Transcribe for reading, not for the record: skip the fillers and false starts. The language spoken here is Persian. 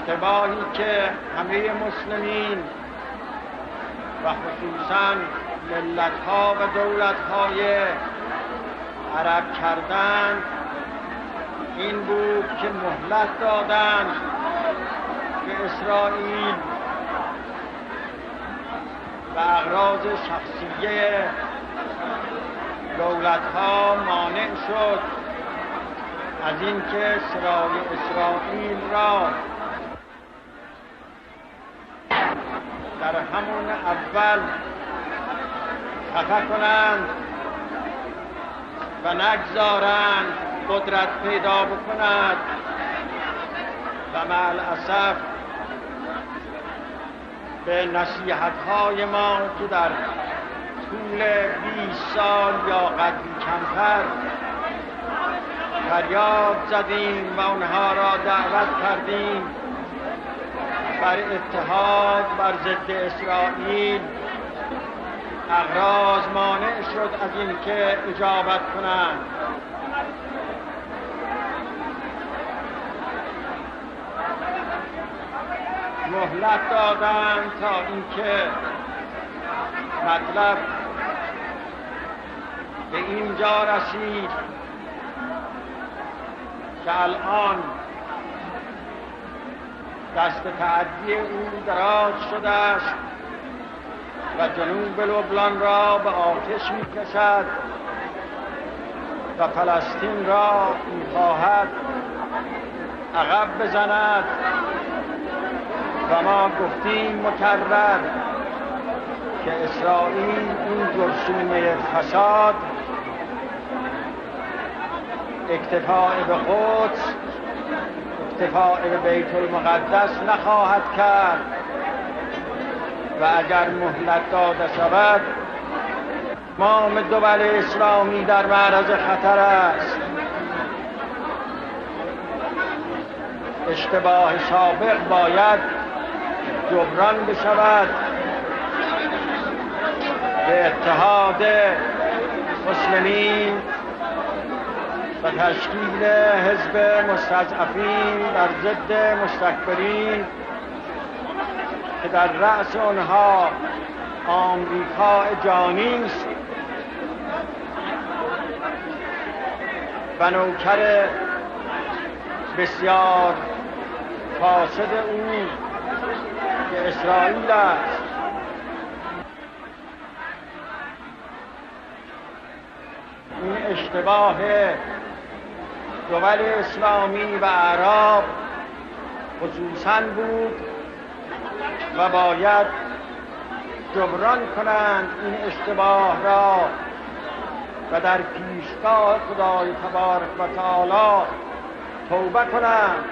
اشتباهی که همه مسلمین و خصوصاً ملت‌ها و دولت‌های عرب کردند این بود که مهلت دادند به اسرائیل و اغراض شخصیه دولت‌ها مانع شد از اینکه سرای اسرائیل را در همون اول خفه کنند و نگذارند قدرت پیدا بکند و مع الاسف به نصیحت‌های ما که در طول 20 سال یا قدری کمتر فریاد زدیم و آنها را دعوت کردیم بر اتحاد بر ضد اسرائیل، اغراض مانع شد از اینکه اجابت کنند. مهلت دادند تا اینکه مطلب به اینجا رسید که الان دست تعدی او دراز شده است و جنوب لبنان را به آتش می‌کشد و فلسطین را می‌خواهد عقب بزند و ما گفتیم مکرر که اسرائیل این جرثومه فساد اکتفاء به قدس، اکتفاء به بیت المقدس نخواهد کرد و اگر مهلت داده شود تمام دول اسلامی در معرض خطر است. اشتباه سابق باید جبران بشود. به اتحاد مسلمین و تشکیل حزب مستضعفین در ضد مستکبرین که در رأس آنها آمریکا جانی است و نوکر بسیار فاسد او که اسرائیل است. این اشتباه دول اسلامی و عرب خصوصاً بود و باید جبران کنند این اشتباه را و در پیشگاه خدای تبارک و تعالی توبه کنند.